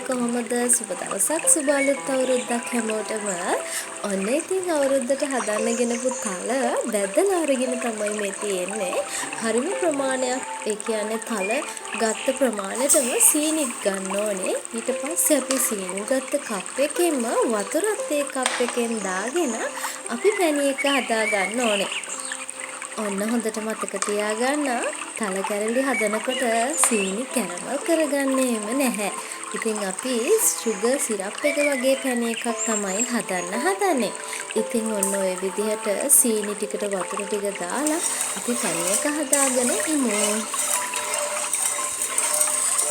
කොහොමද සුබ දවසක් සුබ අලුත් අවුරුද්දක් හැමෝටම. ඔන්න ඉතින් අවුරුද්දට හදන්න ගෙනපු තල බැදලා අරගෙන තමයි මේ තියෙන්නේ. හරිම ප්‍රමාණයක් ඒ කියන්නේ තල ගත්ත ප්‍රමාණයටම සීනිත් ගන්න ඕනේ. ඊට පස්සේ අපි සීනි ගත්ත කප් එකෙන්ම වතුරත් ඒ කප් එකෙන් දාගෙන අපි පැණි එක හදා ගන්න ඕනේ. ඔන්න හොඳට මතක තියාගන්න තල කැරලි හදනකොට සීනි කැරමල් කරගන්නේම නැහැ. ඉතින් අපි සුගර් සිරප් එක වගේ පැණි එකක් තමයි හදන්නේ. ඉතින් ඔන්න ඔය විදිහට සීනි ටිකට වතුර ටික දාලා අපි පැණි එක හදාගෙන ඉමු.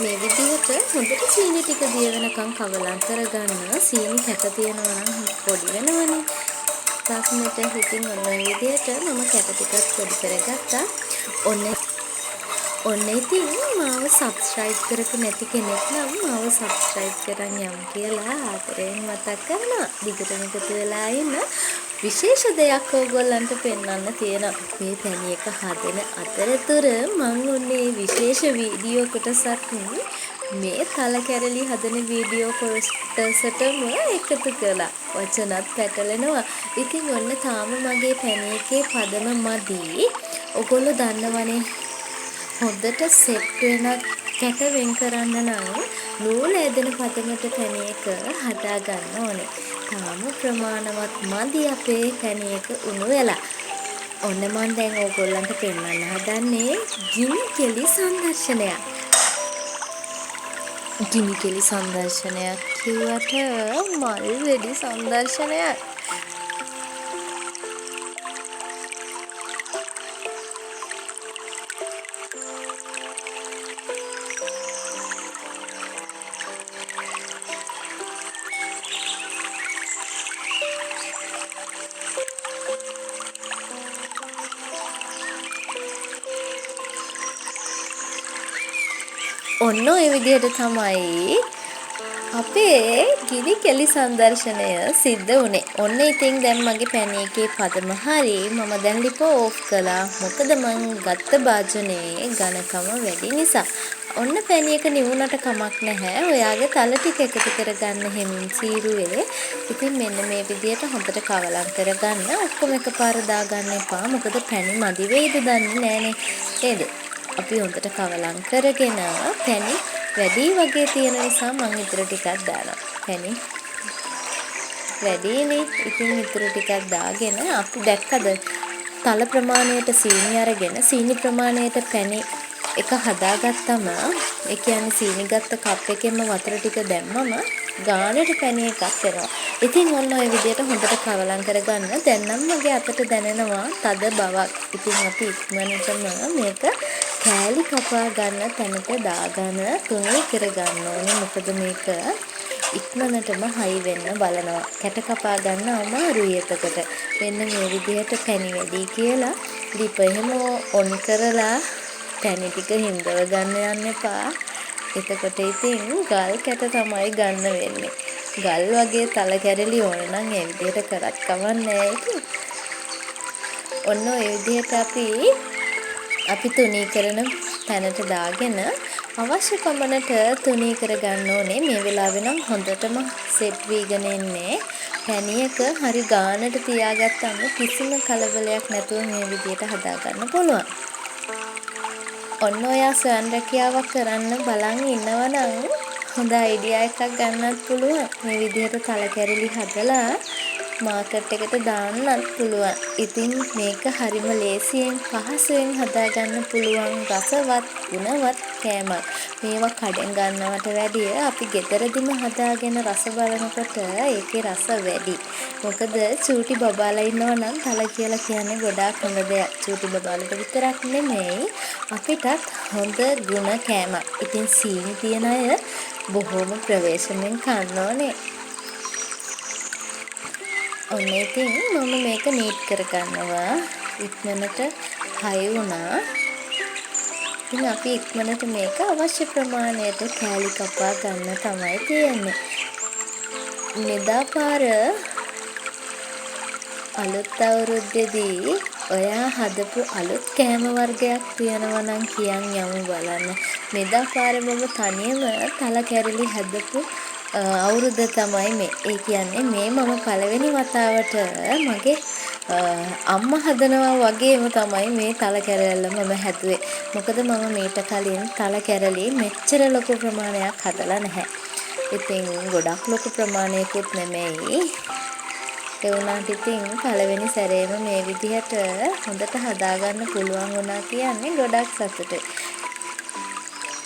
මේ විදිහට හොඳට සීනි ටික දිය වෙනකන් කවලම් කරගන්න. සීනි කැට තියෙනවා නම් පොඩි වෙනවනේ. තාක්ෂණයට හිතින් ඔන්න ඔය විදිහට මම කැට ටිකක් පොඩි කරගත්තා. ඔන්න ඉතින් මාව සබ්ස්ක්‍රයිබ් කරපු නැති කෙනෙක් නම් මාව සබ්ස්ක්‍රයිබ් කරන් යම් කියලා ආදරයෙන් මතක් කරනවා. දිගටම එකතු වෙලා ඉන්න. විශේෂ දෙයක් ඕගොල්ලන්ට පෙන්වන්න තියෙනවා. මේ පැණි එක හදන අතරතුර මම ඔන්නේ විශේෂ වීඩියෝ කොටසක් මේ තල කැරලි හදන වීඩියෝ කොටසටම එකතු කළා. වචනත් පැටලෙනවා. ඉතින් ඔන්න තාම මගේ පැණි එකේ පදම මදි. ඔයගොල්ලෝ දන්නවනේ හොඳට සෙට් වෙන කැට වෙන් කරන්න නම් නූල් ඇදෙන පදමට පැණි එක හදා ගන්න ඕනේ. තාම ප්‍රමාණවත් මදි අපේ පැණි එක උණු වෙලා. ඔන්න මම දැන් ඕගොල්ලන්ට පෙන්වන්න හදන්නේ ගිනි කෙලි සංදර්ශනයක්. ගිනි කෙලි සංදර්ශනයක් කිව්වට මල් වෙඩි සංදර්ශනයක්. ඔන්න ඔය විදිහට තමයි අපේ ගිනි කෙලි සංදර්ශනය සිද්ධ වුණේ. ඔන්න ඉතින් දැන් මගේ පැණි එකේ පදම හරි. මම දැන් ලිප ඕෆ් කළා. මොකද මං ගත්ත භාජනයේ ඝනකම වැඩි නිසා. ඔන්න පැණි එක නිවුණට කමක් නැහැ. ඔයාගේ තල ටික එකතු කරගන්න හැමින් සීරුවේ. ඉතින් මෙන්න මේ විදිහට හොඳට කවලම් කරගන්න. ඔක්කොම එකපාර දාගන්න එපා. මොකද පැණි මදි වෙයිද දන්නේ නැහනේ. නේද? අපි හොඳට කවලම් කරගෙන පැණි වැඩි වගේ තියෙන නිසා මම ඉතුරු ටිකක් දානවා. පැණි වැඩිනේ. ඉතින් ඉතුරු ටිකක් දාගෙන අපි දැක්කද තල ප්‍රමාණයට සීනි අරගෙන සීනි ප්‍රමාණයට පැණි එක හදාගත්තම ඒ කියන්නේ සීනි ගත්ත කප් එකෙන්ම වතුර ටික දැම්මම ගානට පැණි එකක් එනවා. ඉතින් ඔන්න ඔය විදිහට හොඳට කවලම් කරගන්න. දැන් නම් මගේ අතට දැනෙනවා තද බවක්. ඉතින් අපි ඉක්මනටම මේක කෑලි කපා ගන්න තැනට දාගෙන තුනී කරගන්න ඕනේ. මොකද මේක ඉක්මනටම හයි වෙන්න බලනවා. කැට කපා ගන්න අමාරුයි එතකොට. මෙන්න මේ විදිහට පැණි වැඩි කියලා දීප එහෙම ඔන් කරලා පැණි ටික හිඳව ගන්න යන්න එපා. එතකොට ඉතින් ගල් කැට තමයි ගන්න වෙන්නේ. ගල් වගේ තල කැරලි ඕන නම් ඒ විදිහට කරත් කවන්නේ නැහැ. ඔන්න ඔය විදිහට අපි තුනී කරන තැනට දාගෙන අවශ්‍ය පමණට තුනී කරගන්න ඕනේ. මේ වෙලාවේ නම් හොඳටම සෙට් වීගෙන ඉන්නේ. පැණි එක හරි ගානට තියාගත්තම කිසිම කලබලයක් නැතුව මේ විදිහට හදාගන්න පුළුවන්. ඔන්න ඔයා ස්වයං රැකියාවක් කරන්න බලන් ඉන්නවනම් හොඳ අයිඩියා එකක් ගන්නත් පුළුවන්. මේ විදිහට තල කැරලි හදලා මාකට් එකට දාන්නත් පුළුවන්. ඉතින් මේක හරිම ලේසියෙන් පහසුවෙන් හදාගන්න පුළුවන් රසවත් ගුණවත් කෑමක්. මේවා කඩෙන් ගන්නවට වැඩිය අපි ගෙදරදිම හදාගෙන රස බලනකොට ඒකේ රස වැඩි. මොකද චූටි බබාලා ඉන්නවා නම් තල කියලා කියන්නේ ගොඩාක් හොඳ දෙයක්. චූටි බබාලට විතරක් නෙමෙයි අපිටත් හොඳ ගුණ කෑමක්. ඉතින් සීනි තියන අය බොහොම ප්‍රවේශමෙන් කන්න ඕනේ. ඔන්න ඉතින් මම මේක නීට් කරගන්නවා. ඉක්මනට හයි වුණා. ඉතින් අපි ඉක්මනට මේක අවශ්‍ය ප්‍රමාණයට කෑලි කපා ගන්න තමයි තියෙන්නේ. මෙදා පාර අලුත් අවුරුද්දේදී ඔයා හදපු අලුත් කෑම වර්ගයක් තියෙනවා නම් කියන් යමු බලන්න. මෙදා පාරේ මම තනියම තල කැරලි හදපු අවුරුද්ද තමයි මේ. ඒ කියන්නේ මේ මම පළවෙනි වතාවට මගේ අම්මා හදනවා වගේම තමයි මේ තල කැරල්ල මම හැදුවේ. මොකද මම මීට කලින් තල කැරලි මෙච්චර ලොකු ප්‍රමාණයක් හදලා නැහැ. ඉතින් ගොඩක් ලොකු ප්‍රමාණයකුත් නෙමෙයි. ඒ වුණාට ඉතින් පළවෙනි සැරේම මේ විදිහට හොඳට හදාගන්න පුළුවන් වුණා කියන්නේ ගොඩක් සතුටුයි.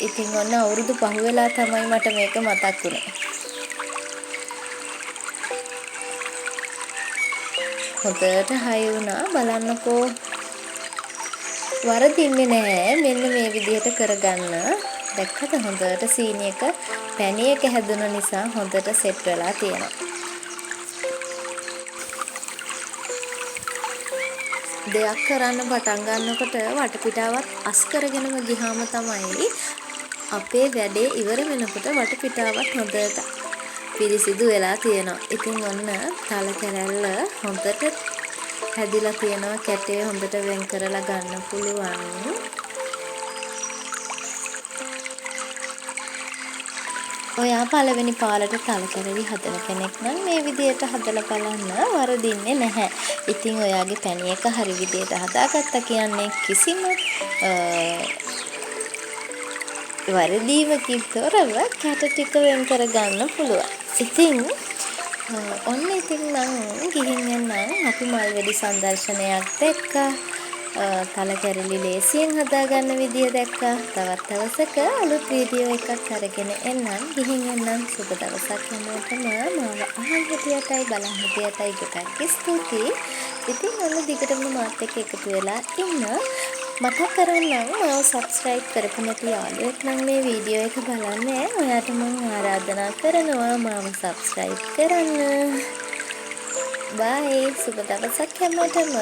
ඉතින් ඔන්න අවුරුදු 5 වෙලා තමයි මට මේක මතක් වුණේ. හොඳට හයි වුණා බලන්නකෝ. වරදින්නේ නැහැ මෙන්න මේ විදිහට කරගන්න. දැක්කද හොඳට සීනි එක පැණි එක හැදුන නිසා හොඳට සෙට් වෙලා තියෙනවා. දෙයක් කරන්න පටන් ගන්නකොට වටපිටාවත් අස් කරගෙනම ගියාම තමයි අපේ වැඩේ ඉවර වෙනකොට වටපිටාවත් හොඳට පිරිසිදු වෙලා තියෙනවා. ඉතින් ඔන්න තල කැරැල්ල හොඳට හැදිලා තියෙනවා. කැටේ හොඳට වෙන් කරලා ගන්න පුළුවන්. ඔයා පළවෙනි පාරට තල කැරලි හදන කෙනෙක් නම් මේ විදිහට හදලා බලන්න වරදින්නේ නැහැ. ඉතින් ඔයාගේ පැණි එක හරි විදිහට හදාගත්තා කියන්නේ කිසිම වරදීමකින් තොරව කැට ටික වෙන් කරගන්න පුළුවන්. ඉතින් ඔන්න ඉතින් නම් ගිහින් එන්නම් අපි මල්වැඩි සංදර්ශනයක් දැක්කා. තල කැරලි ලේසියෙන් හදාගන්න විදිය දැක්කා. තවත් දවසක අලුත් වීඩියෝ එකක් අරගෙන එන්නම්. ගිහින් එන්නම්. සුබ දවසක් හැමෝටම. මාව අහන් හිටියටයි බලන් හිටියටයි ගොඩක් ස්තුතියි. ඉතින් ඔන්න දිගටම මාත් එක්ක එකතු වෙලා ඉන්න. මතක් කරන්නම් මාව සබ්ස්ක්‍රයිබ් කරපු නැති යාළුවෙක් නම් මේ වීඩියෝ එක බලන්නේ. ඔයාට මම ආරාධනා කරනවා මාව සබ්ස්ක්‍රයිබ් කරන්න. බයි. සුබ දවසක් හැමෝටම.